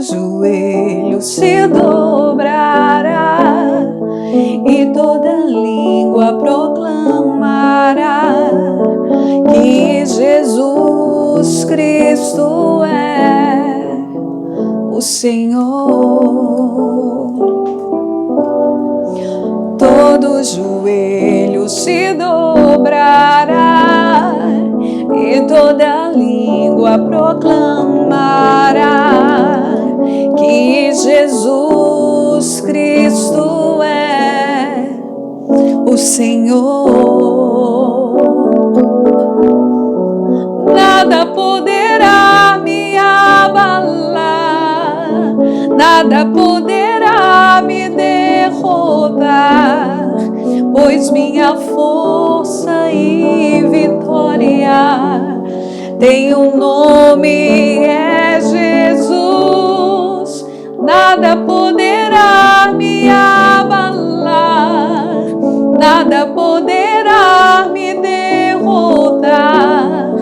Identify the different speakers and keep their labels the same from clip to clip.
Speaker 1: joelho se dobrará e toda língua proclamará que Jesus Cristo é o Senhor. Todo joelho se dobrará e toda língua proclamará que Jesus Cristo é o Senhor. Nada poderá me abalar, nada poderá me derrotar, pois minha força e vitória tem um nome, é Jesus. Nada poderá me abalar, nada poderá me derrotar,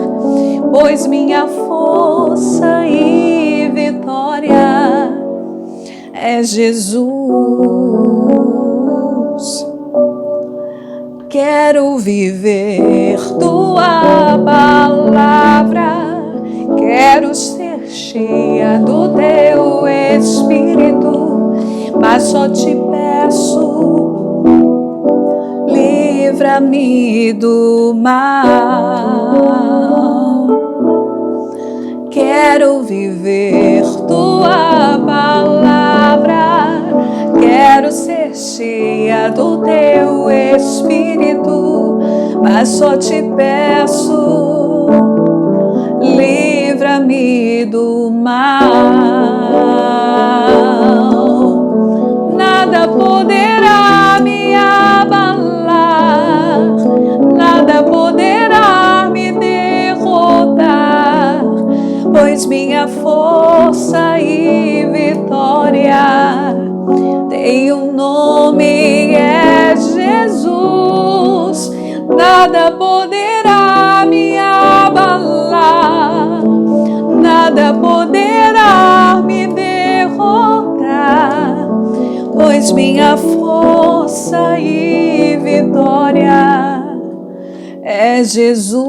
Speaker 1: pois minha força e vitória é Jesus. Quero viver tua palavra, quero ser cheia do teu Espírito, mas só te peço, livra-me do mal. Quero viver tua palavra, quero ser cheia do teu Espírito, mas só te peço, livra-me do mal. Nada poderá me abalar, nada poderá me derrotar, pois minha força e vitória tem um nome, é Jesus. Nada poderá me abalar, nada poderá me derrotar, pois minha força e vitória é Jesus.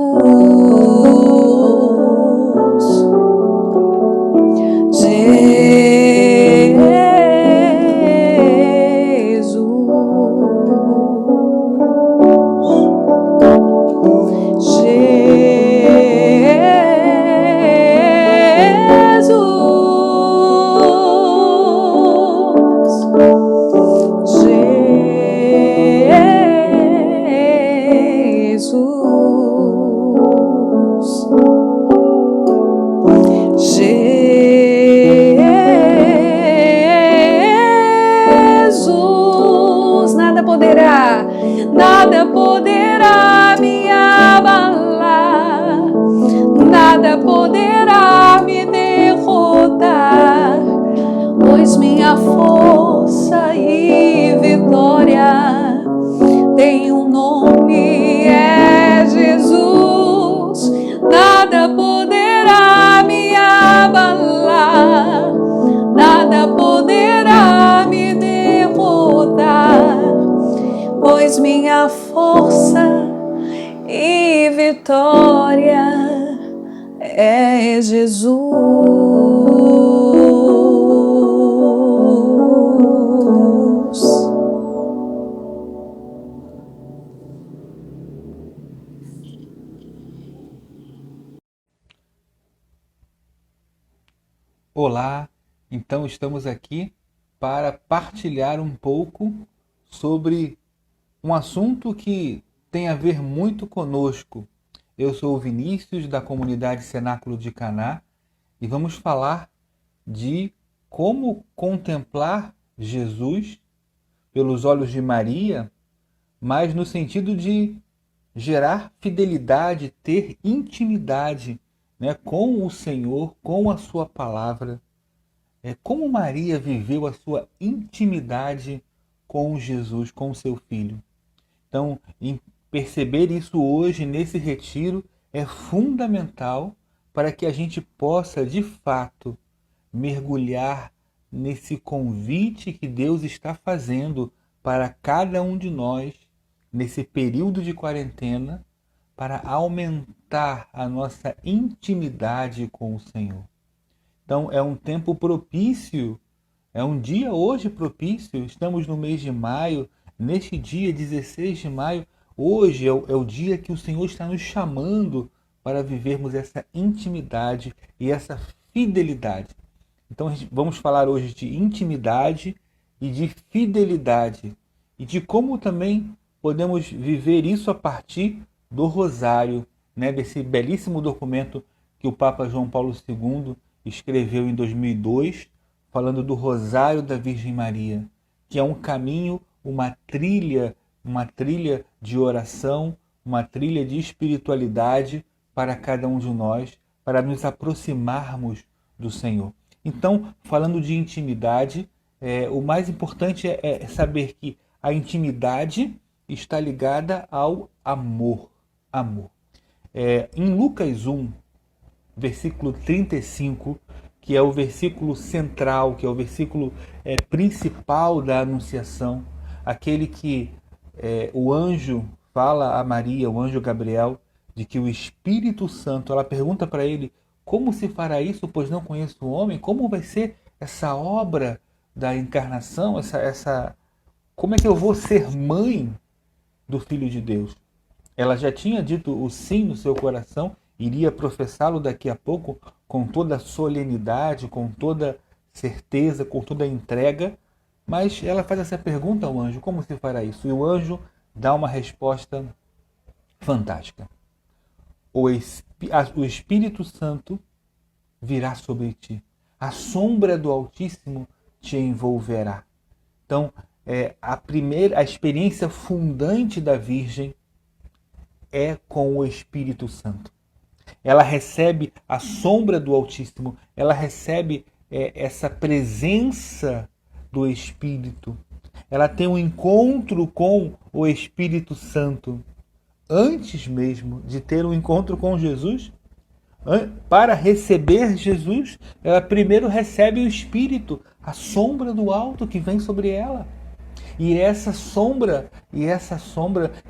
Speaker 1: Nada poderá me abalar, nada poderá me derrotar, pois minha força e vitória tem um nome, é Jesus. Nada poderá me abalar, nada poderá me derrotar, pois minha força e vitória é Jesus.
Speaker 2: Olá, então estamos aqui para partilhar um pouco sobre um assunto que tem a ver muito conosco. Eu sou o Vinícius, da comunidade Cenáculo de Caná, e vamos falar de como contemplar Jesus pelos olhos de Maria, mas no sentido de gerar fidelidade, ter intimidade, né, com o Senhor, com a sua palavra. Como Maria viveu a sua intimidade com Jesus, com o seu filho. Então, perceber isso hoje, nesse retiro, é fundamental para que a gente possa, de fato, mergulhar nesse convite que Deus está fazendo para cada um de nós nesse período de quarentena, para aumentar a nossa intimidade com o Senhor. Então é um tempo propício, é um dia hoje propício, estamos no mês de maio, neste dia 16 de maio, hoje é o dia que o Senhor está nos chamando para vivermos essa intimidade e essa fidelidade. Então vamos falar hoje de intimidade e de fidelidade e de como também podemos viver isso a partir do Rosário, né, desse belíssimo documento que o Papa João Paulo II escreveu em 2002, falando do Rosário da Virgem Maria, que é um caminho, uma trilha de oração, uma trilha de espiritualidade para cada um de nós, para nos aproximarmos do Senhor. Então, falando de intimidade, o mais importante é saber que a intimidade está ligada ao amor. Em Lucas 1, versículo 35, que é o versículo central, que é o versículo principal da Anunciação, aquele que o anjo fala a Maria, o anjo Gabriel, de que o Espírito Santo, ela pergunta para ele, como se fará isso, pois não conheço o homem? Como vai ser essa obra da encarnação? Como é que eu vou ser mãe do Filho de Deus? Ela já tinha dito o sim no seu coração, iria professá-lo daqui a pouco com toda a solenidade, com toda certeza, com toda a entrega, mas ela faz essa pergunta ao anjo, como se fará isso? E o anjo dá uma resposta fantástica. O Espírito Santo virá sobre ti, a sombra do Altíssimo te envolverá. Então, a experiência fundante da Virgem é com o Espírito Santo. Ela recebe a sombra do Altíssimo, ela recebe essa presença do Espírito. Ela tem um encontro com o Espírito Santo. Antes mesmo de ter um encontro com Jesus, para receber Jesus, ela primeiro recebe o Espírito, a sombra do alto que vem sobre ela. E essa sombra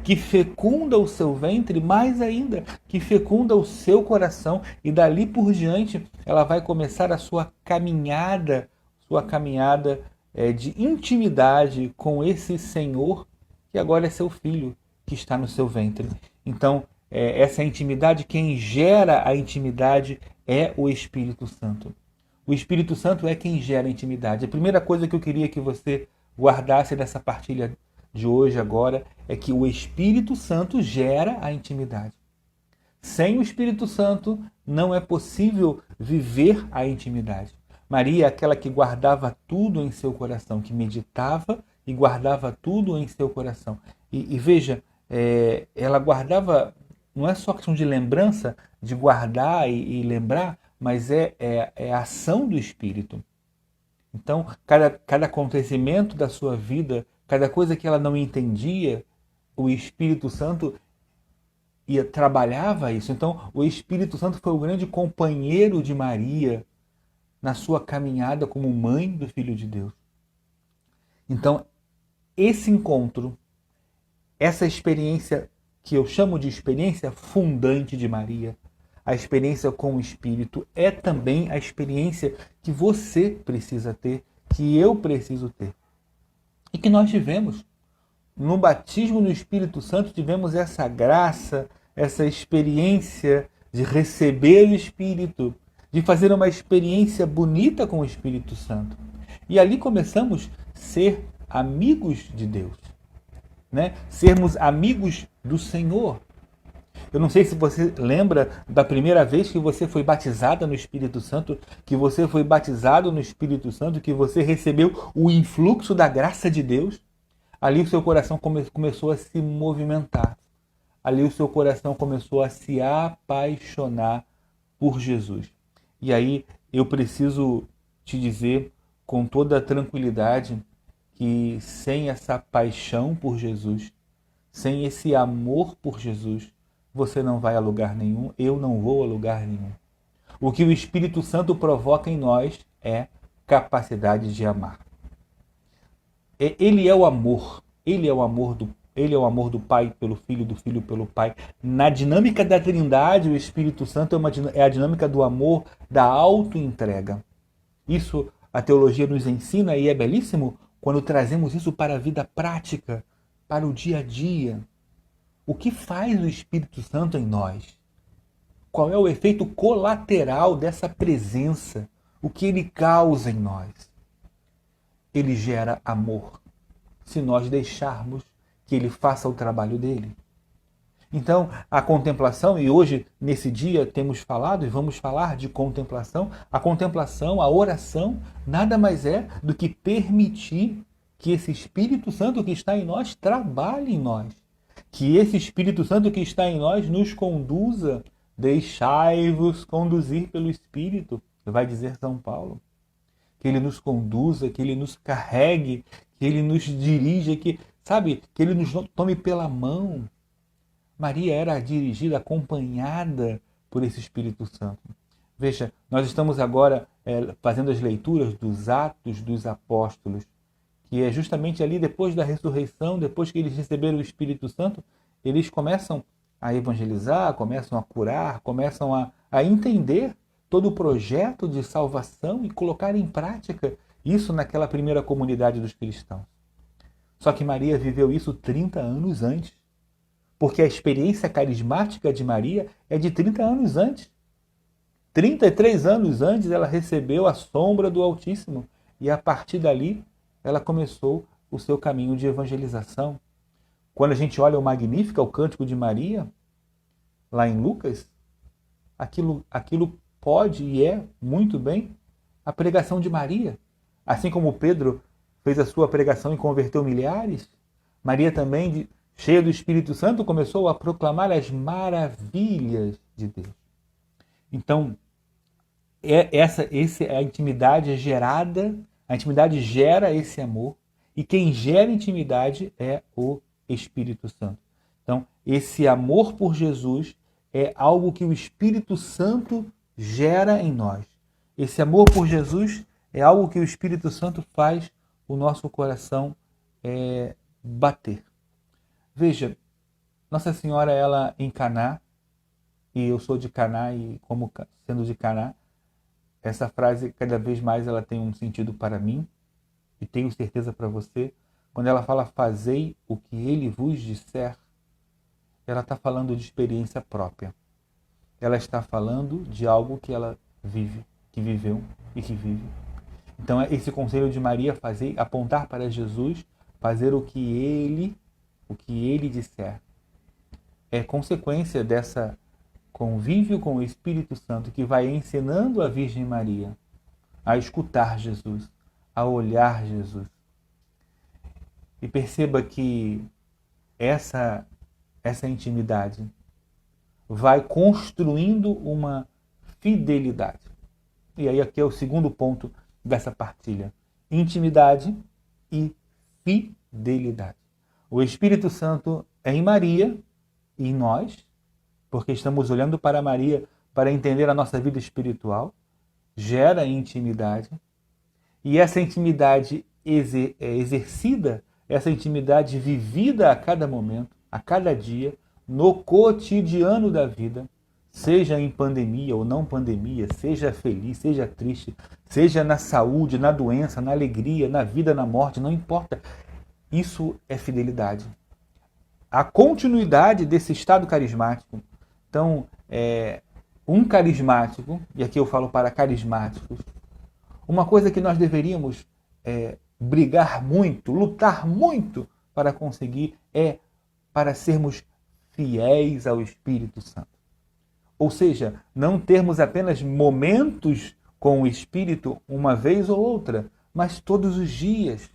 Speaker 2: que fecunda o seu ventre, mais ainda, que fecunda o seu coração, e dali por diante ela vai começar a sua caminhada de intimidade com esse Senhor, que agora é seu filho, que está no seu ventre. Então, essa intimidade, quem gera a intimidade é o Espírito Santo. O Espírito Santo é quem gera a intimidade. A primeira coisa que eu queria que você guardasse dessa partilha de hoje agora é que o Espírito Santo gera a intimidade. Sem o Espírito Santo não é possível viver a intimidade. Maria é aquela que guardava tudo em seu coração, que meditava e guardava tudo em seu coração. E veja, ela guardava, não é só questão de lembrança, de guardar e lembrar, mas é a ação do Espírito. Então, cada acontecimento da sua vida, cada coisa que ela não entendia, o Espírito Santo trabalhava isso. Então, o Espírito Santo foi o grande companheiro de Maria na sua caminhada como mãe do Filho de Deus. Então, esse encontro, essa experiência que eu chamo de experiência fundante de Maria, a experiência com o Espírito, é também a experiência que você precisa ter, que eu preciso ter. E que nós tivemos. No batismo no Espírito Santo, tivemos essa graça, essa experiência de receber o Espírito, de fazer uma experiência bonita com o Espírito Santo. E ali começamos a ser amigos de Deus, né? Sermos amigos do Senhor. Eu não sei se você lembra da primeira vez que você foi batizada no Espírito Santo, que você foi batizado no Espírito Santo, que você recebeu o influxo da graça de Deus. Ali o seu coração começou a se movimentar. Ali o seu coração começou a se apaixonar por Jesus. E aí eu preciso te dizer com toda a tranquilidade que sem essa paixão por Jesus, sem esse amor por Jesus, você não vai a lugar nenhum, eu não vou a lugar nenhum. O que o Espírito Santo provoca em nós é capacidade de amar. Ele é o amor. Ele é o amor do Pai pelo Filho, do Filho pelo Pai. Na dinâmica da Trindade, o Espírito Santo é a dinâmica do amor, da autoentrega. Isso a teologia nos ensina e é belíssimo quando trazemos isso para a vida prática, para o dia a dia. O que faz o Espírito Santo em nós? Qual é o efeito colateral dessa presença? O que ele causa em nós? Ele gera amor, se nós deixarmos que ele faça o trabalho dele. Então, a contemplação, e hoje, nesse dia, temos falado e vamos falar de contemplação. A contemplação, a oração, nada mais é do que permitir que esse Espírito Santo que está em nós trabalhe em nós. Que esse Espírito Santo que está em nós nos conduza. Deixai-vos conduzir pelo Espírito, vai dizer São Paulo. Que ele nos conduza, que ele nos carregue, que ele nos dirija, que ele nos tome pela mão. Maria era dirigida, acompanhada por esse Espírito Santo. Veja, nós estamos agora fazendo as leituras dos Atos dos Apóstolos, que é justamente ali depois da ressurreição, depois que eles receberam o Espírito Santo, eles começam a evangelizar, começam a curar, começam a entender todo o projeto de salvação e colocar em prática isso naquela primeira comunidade dos cristãos. Só que Maria viveu isso 30 anos antes, porque a experiência carismática de Maria é de 30 anos antes. 33 anos antes ela recebeu a sombra do Altíssimo e a partir dali ela começou o seu caminho de evangelização. Quando a gente olha o Magnífica, o Cântico de Maria, lá em Lucas, aquilo pode e é muito bem a pregação de Maria. Assim como Pedro fez a sua pregação e converteu milhares, Maria também, cheia do Espírito Santo, começou a proclamar as maravilhas de Deus. Então, a intimidade é gerada, a intimidade gera esse amor, e quem gera intimidade é o Espírito Santo. Então, esse amor por Jesus é algo que o Espírito Santo gera em nós. Esse amor por Jesus é algo que o Espírito Santo faz o nosso coração bater. Veja, Nossa Senhora, ela em Caná, e eu sou de Caná, e como sendo de Caná, essa frase cada vez mais ela tem um sentido para mim, e tenho certeza para você. Quando ela fala, fazei o que ele vos disser, ela está falando de experiência própria. Ela está falando de algo que ela vive, que viveu e que vive. Então, esse conselho de Maria, apontar para Jesus, fazer o que ele disser, é consequência dessa convívio com o Espírito Santo que vai ensinando a Virgem Maria a escutar Jesus, a olhar Jesus. E perceba que essa intimidade vai construindo uma fidelidade. E aí aqui é o segundo ponto dessa partilha. Intimidade e fidelidade. O Espírito Santo é em Maria e em nós, porque estamos olhando para Maria para entender a nossa vida espiritual, gera intimidade, e essa intimidade exercida, essa intimidade vivida a cada momento, a cada dia, no cotidiano da vida, seja em pandemia ou não pandemia, seja feliz, seja triste, seja na saúde, na doença, na alegria, na vida, na morte, não importa. Isso é fidelidade. A continuidade desse estado carismático. Então, um carismático, e aqui eu falo para carismáticos, uma coisa que nós deveríamos brigar muito, lutar muito para conseguir é para sermos fiéis ao Espírito Santo. Ou seja, não termos apenas momentos com o Espírito uma vez ou outra, mas todos os dias.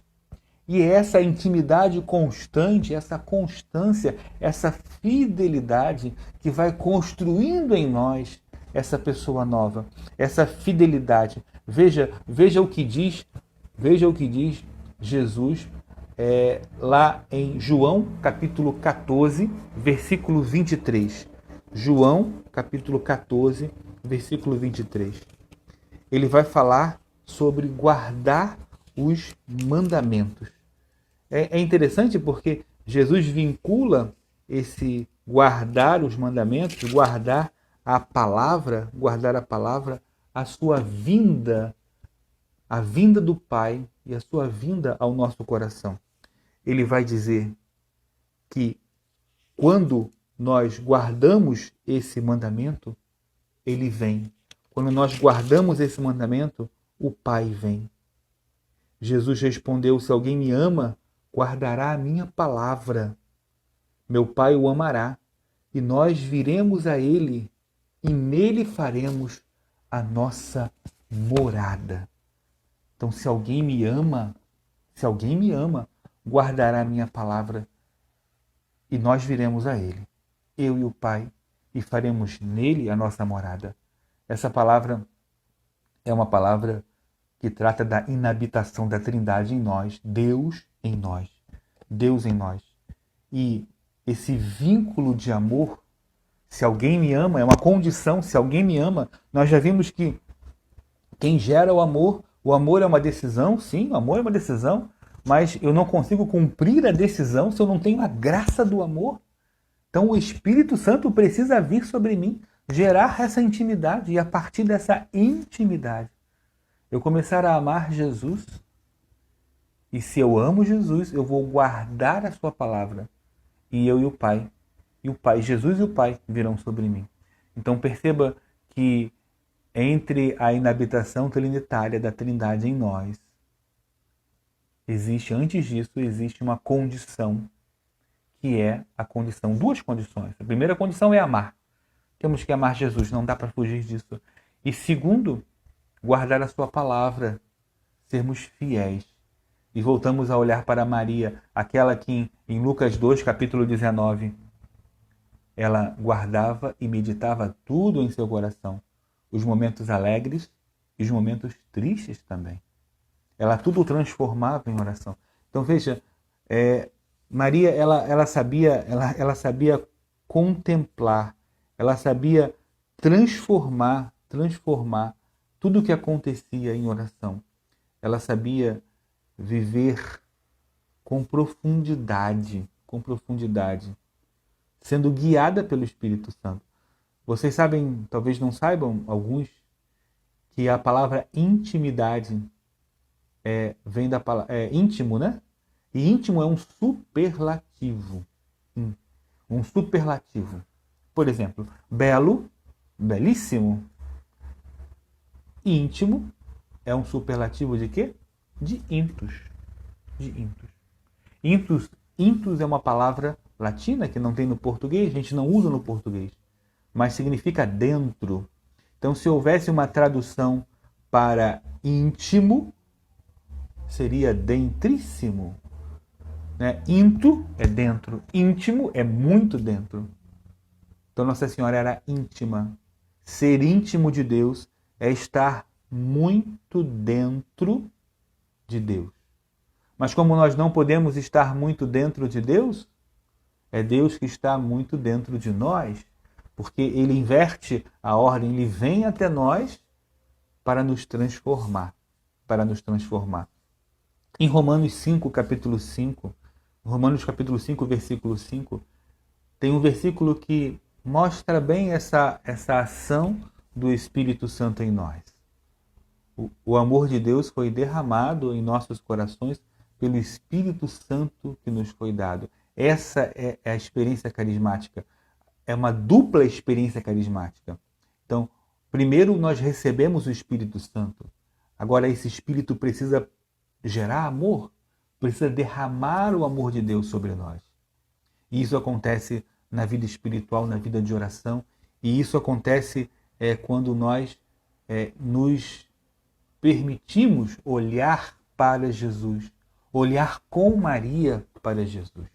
Speaker 2: E é essa intimidade constante, essa constância, essa fidelidade que vai construindo em nós essa pessoa nova, essa fidelidade. Veja o que diz Jesus lá em João, capítulo 14, versículo 23. João, capítulo 14, versículo 23. Ele vai falar sobre guardar os mandamentos. É interessante porque Jesus vincula esse guardar os mandamentos, guardar a palavra, a sua vinda, a vinda do Pai e a sua vinda ao nosso coração. Ele vai dizer que quando nós guardamos esse mandamento, ele vem. Quando nós guardamos esse mandamento, o Pai vem. Jesus respondeu: se alguém me ama, guardará a minha palavra. Meu Pai o amará, e nós viremos a ele, e nele faremos a nossa morada. Então, se alguém me ama, guardará a minha palavra, e nós viremos a ele, eu e o Pai, e faremos nele a nossa morada. Essa palavra é uma palavra que trata da inabitação da Trindade em nós, Deus em nós, Deus em nós. E esse vínculo de amor, se alguém me ama, é uma condição, se alguém me ama, nós já vimos que quem gera o amor é uma decisão, sim, o amor é uma decisão, mas eu não consigo cumprir a decisão se eu não tenho a graça do amor. Então o Espírito Santo precisa vir sobre mim, gerar essa intimidade, e a partir dessa intimidade eu começar a amar Jesus. E se eu amo Jesus, eu vou guardar a sua palavra. E eu e o Pai, Jesus e o Pai virão sobre mim. Então perceba que entre a inabitação trinitária da Trindade em nós, antes disso, existe uma condição, que é a condição, duas condições. A primeira condição é amar. Temos que amar Jesus, não dá para fugir disso. E segundo, guardar a sua palavra, sermos fiéis. E voltamos a olhar para Maria, aquela que em Lucas 2, capítulo 19, ela guardava e meditava tudo em seu coração. Os momentos alegres e os momentos tristes também. Ela tudo transformava em oração. Então veja, Maria ela sabia contemplar, ela sabia transformar tudo o que acontecia em oração. Ela sabia viver com profundidade, sendo guiada pelo Espírito Santo. Vocês sabem, talvez não saibam, alguns, que a palavra intimidade vem da palavra íntimo, né? E íntimo é um superlativo. Um superlativo. Por exemplo, belo, belíssimo. Íntimo é um superlativo de quê? De intus. Intus é uma palavra latina que não tem no português, a gente não usa no português, mas significa dentro. Então, se houvesse uma tradução para íntimo, seria dentríssimo. Né? Into é dentro, íntimo é muito dentro. Então, Nossa Senhora era íntima. Ser íntimo de Deus é estar muito dentro de Deus. Mas como nós não podemos estar muito dentro de Deus, é Deus que está muito dentro de nós, porque Ele inverte a ordem, Ele vem até nós para nos transformar. Em Romanos 5, capítulo 5, versículo 5, tem um versículo que mostra bem essa ação do Espírito Santo em nós. O amor de Deus foi derramado em nossos corações pelo Espírito Santo que nos foi dado. Essa é a experiência carismática. É uma dupla experiência carismática. Então, primeiro nós recebemos o Espírito Santo. Agora esse Espírito precisa gerar amor, precisa derramar o amor de Deus sobre nós. E isso acontece na vida espiritual, na vida de oração. E isso acontece quando nós nos permitimos olhar para Jesus, olhar com Maria para Jesus.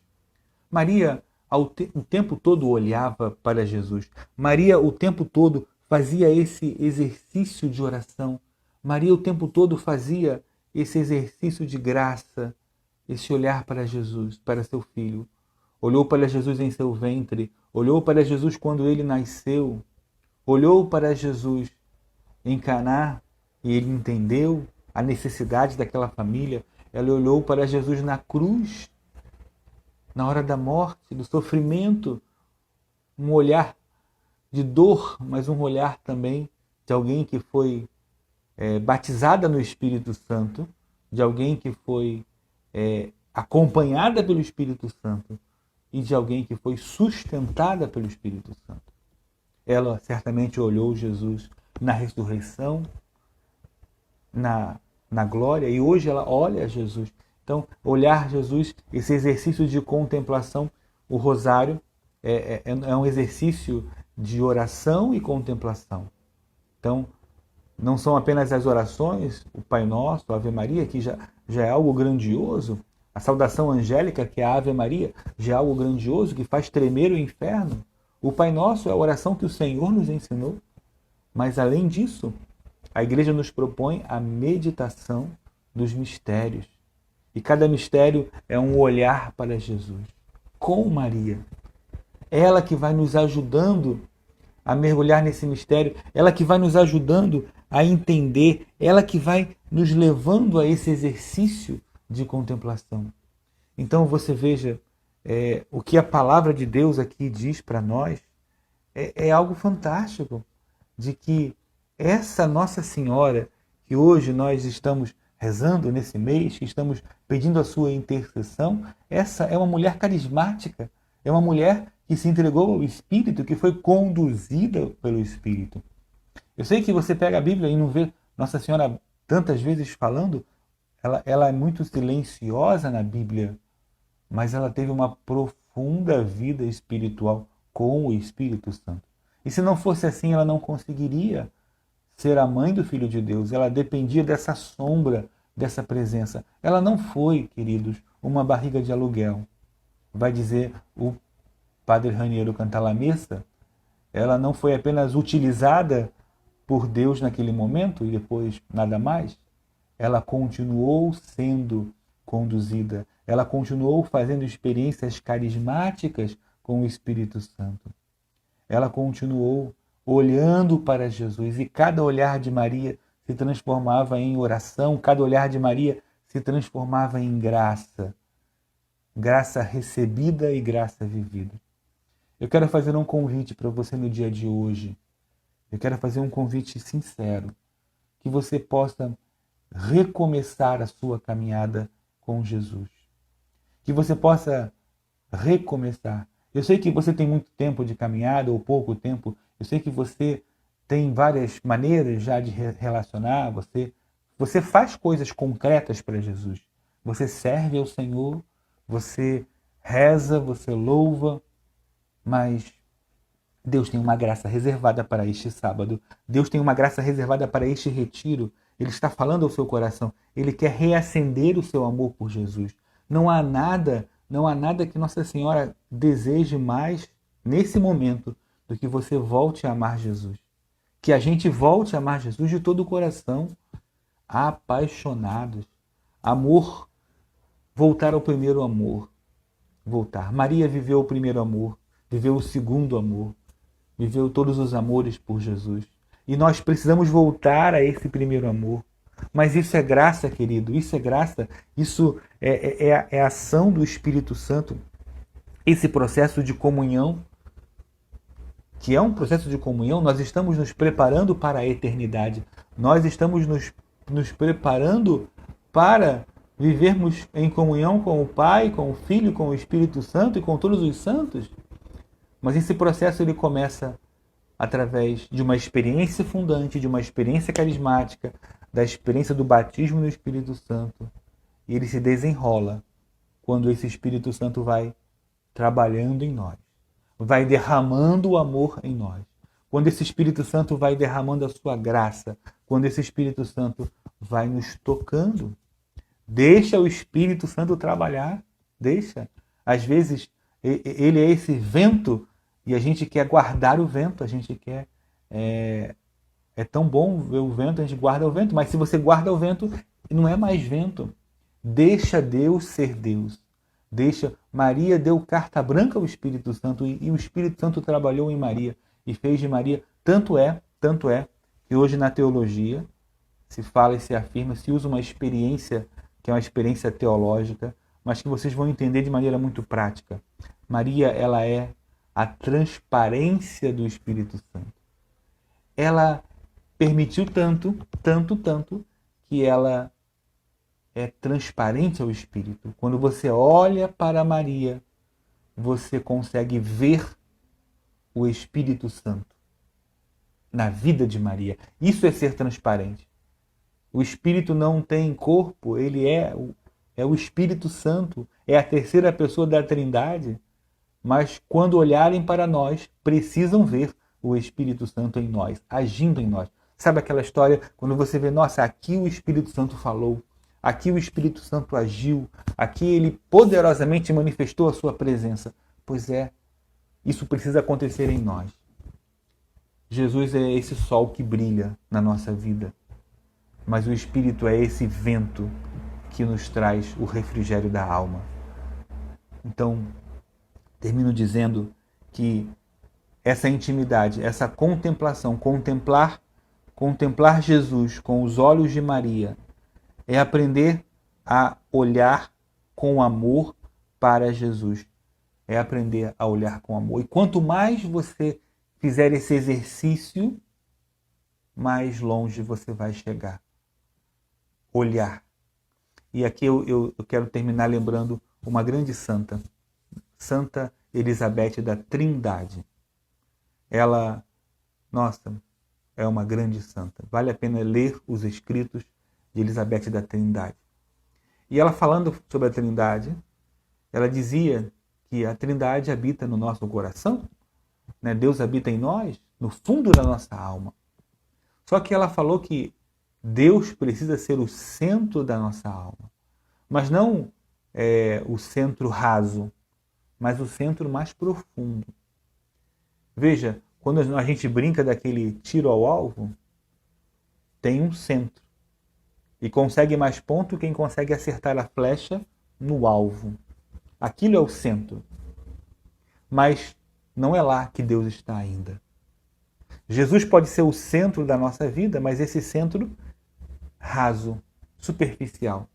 Speaker 2: Maria o tempo todo olhava para Jesus. Maria o tempo todo fazia esse exercício de oração. Maria o tempo todo fazia esse exercício de graça, esse olhar para Jesus, para seu filho. Olhou para Jesus em seu ventre, olhou para Jesus quando ele nasceu, olhou para Jesus em Caná e ele entendeu a necessidade daquela família. Ela olhou para Jesus na cruz, na hora da morte, do sofrimento, um olhar de dor, mas um olhar também de alguém que foi batizada no Espírito Santo, de alguém que foi acompanhada pelo Espírito Santo e de alguém que foi sustentada pelo Espírito Santo. Ela certamente olhou Jesus na ressurreição, na glória, e hoje ela olha Jesus. Então, olhar Jesus, esse exercício de contemplação, o rosário é um exercício de oração e contemplação. Então, não são apenas as orações, o Pai Nosso, a Ave Maria, que já é algo grandioso, a saudação angélica, que é a Ave Maria, já é algo grandioso, que faz tremer o inferno. O Pai Nosso é a oração que o Senhor nos ensinou. Mas, além disso, a Igreja nos propõe a meditação dos mistérios. E cada mistério é um olhar para Jesus, com Maria. Ela que vai nos ajudando a mergulhar nesse mistério, ela que vai nos ajudando a entender, ela que vai nos levando a esse exercício de contemplação. Então você veja, o que a palavra de Deus aqui diz para nós é algo fantástico, de que essa Nossa Senhora, que hoje nós estamos rezando nesse mês, que estamos pedindo a sua intercessão, essa é uma mulher carismática, é uma mulher que se entregou ao Espírito, que foi conduzida pelo Espírito. Eu sei que você pega a Bíblia e não vê Nossa Senhora tantas vezes falando, ela é muito silenciosa na Bíblia, mas ela teve uma profunda vida espiritual com o Espírito Santo. E se não fosse assim, ela não conseguiria ser a mãe do Filho de Deus. Ela dependia dessa sombra, dessa presença. Ela não foi, queridos, uma barriga de aluguel. Vai dizer o Padre Raniero Cantalamessa, ela não foi apenas utilizada por Deus naquele momento e depois nada mais. Ela continuou sendo conduzida. Ela continuou fazendo experiências carismáticas com o Espírito Santo. Ela continuou olhando para Jesus e cada olhar de Maria se transformava em oração, cada olhar de Maria se transformava em graça. Graça recebida e graça vivida. Eu quero fazer um convite para você no dia de hoje. Eu quero fazer um convite sincero, que você possa recomeçar a sua caminhada com Jesus. Que você possa recomeçar. Eu sei que você tem muito tempo de caminhada ou pouco tempo. Eu sei que você tem várias maneiras já de relacionar. Você faz coisas concretas para Jesus. Você serve ao Senhor, você reza, você louva, mas Deus tem uma graça reservada para este sábado. Deus tem uma graça reservada para este retiro. Ele está falando ao seu coração. Ele quer reacender o seu amor por Jesus. Não há nada que Nossa Senhora deseje mais nesse momento do que você volte a amar Jesus. Que a gente volte a amar Jesus de todo o coração, apaixonados. Amor, voltar ao primeiro amor. Voltar. Maria viveu o primeiro amor, viveu o segundo amor, viveu todos os amores por Jesus. E nós precisamos voltar a esse primeiro amor. Mas isso é graça, querido, isso é graça, isso é a ação do Espírito Santo. Esse processo de comunhão, que é um processo de comunhão, nós estamos nos preparando para a eternidade. Nós estamos nos preparando para vivermos em comunhão com o Pai, com o Filho, com o Espírito Santo e com todos os santos. Mas esse processo ele começa através de uma experiência fundante, de uma experiência carismática, da experiência do batismo no Espírito Santo. E ele se desenrola quando esse Espírito Santo vai trabalhando em nós, vai derramando o amor em nós. Quando esse Espírito Santo vai derramando a sua graça, quando esse Espírito Santo vai nos tocando. Deixa o Espírito Santo trabalhar, deixa. Às vezes ele é esse vento e a gente quer guardar o vento, a gente quer... É tão bom ver o vento, a gente guarda o vento, mas se você guarda o vento, não é mais vento. Deixa Deus ser Deus. Maria deu carta branca ao Espírito Santo e o Espírito Santo trabalhou em Maria e fez de Maria. Tanto é que hoje na teologia se fala e se afirma, se usa uma experiência que é uma experiência teológica, mas que vocês vão entender de maneira muito prática. Maria, ela é a transparência do Espírito Santo. Ela permitiu tanto, que ela é transparente ao Espírito. Quando você olha para Maria, você consegue ver o Espírito Santo na vida de Maria. Isso é ser transparente. O Espírito não tem corpo, ele é o Espírito Santo, é a terceira pessoa da Trindade, mas quando olharem para nós, precisam ver o Espírito Santo em nós, agindo em nós. Sabe aquela história quando você vê, nossa, aqui o Espírito Santo falou, aqui o Espírito Santo agiu, aqui ele poderosamente manifestou a sua presença. Pois é, isso precisa acontecer em nós. Jesus é esse sol que brilha na nossa vida, mas o Espírito é esse vento que nos traz o refrigério da alma. Então, termino dizendo que essa intimidade, essa contemplação, contemplar Jesus com os olhos de Maria, é aprender a olhar com amor para Jesus. É aprender a olhar com amor. E quanto mais você fizer esse exercício, mais longe você vai chegar. Olhar. E aqui eu quero terminar lembrando uma grande santa, Santa Elizabeth da Trindade. Ela, nossa, é uma grande santa. Vale a pena ler os escritos de Elizabeth da Trindade. E ela, falando sobre a Trindade, ela dizia que a Trindade habita no nosso coração, né? Deus habita em nós, no fundo da nossa alma. Só que ela falou que Deus precisa ser o centro da nossa alma, mas não o centro raso, mas o centro mais profundo. Veja, quando a gente brinca daquele tiro ao alvo, tem um centro. E consegue mais ponto quem consegue acertar a flecha no alvo. Aquilo é o centro. Mas não é lá que Deus está ainda. Jesus pode ser o centro da nossa vida, mas esse centro raso, superficial.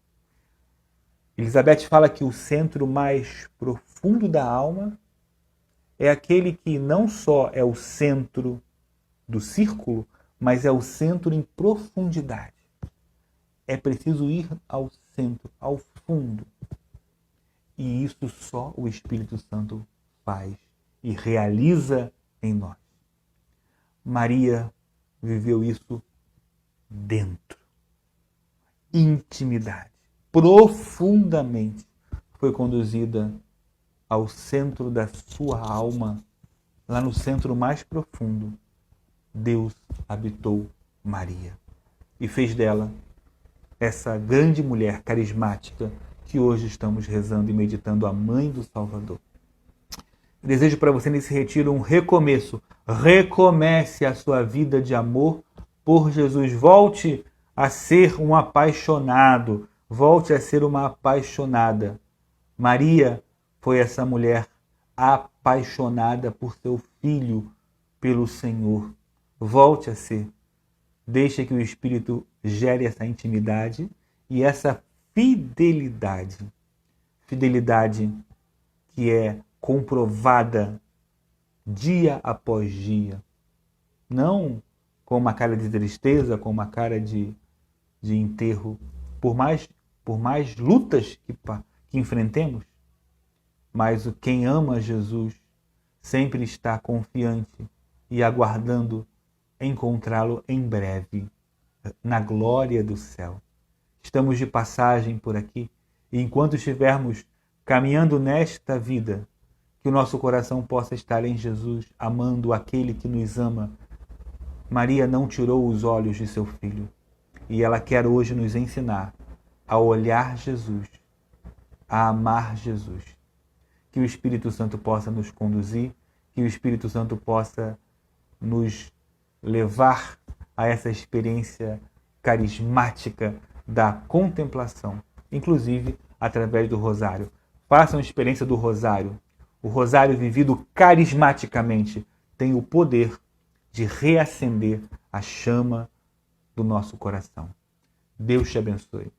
Speaker 2: Elizabeth fala que o centro mais profundo da alma é aquele que não só é o centro do círculo, mas é o centro em profundidade. É preciso ir ao centro, ao fundo. E isso só o Espírito Santo faz e realiza em nós. Maria viveu isso dentro. Intimidade. Profundamente foi conduzida ao centro da sua alma, lá no centro mais profundo. Deus habitou Maria e fez dela essa grande mulher carismática que hoje estamos rezando e meditando, a mãe do Salvador. Desejo para você nesse retiro um recomeço. Recomece a sua vida de amor por Jesus. Volte a ser um apaixonado. Volte a ser uma apaixonada. Maria foi essa mulher apaixonada por seu filho, pelo Senhor. Volte a ser. Deixe que o Espírito gere essa intimidade e essa fidelidade. Fidelidade que é comprovada dia após dia. Não com uma cara de tristeza, com uma cara de enterro. Por mais lutas que enfrentemos, mas quem ama Jesus sempre está confiante e aguardando encontrá-lo em breve, na glória do céu. Estamos de passagem por aqui, e enquanto estivermos caminhando nesta vida, que o nosso coração possa estar em Jesus, amando aquele que nos ama. Maria não tirou os olhos de seu filho, e ela quer hoje nos ensinar a olhar Jesus, a amar Jesus. Que o Espírito Santo possa nos conduzir, que o Espírito Santo possa nos levar a essa experiência carismática da contemplação, inclusive através do rosário. Façam a experiência do rosário. O rosário vivido carismaticamente tem o poder de reacender a chama do nosso coração. Deus te abençoe.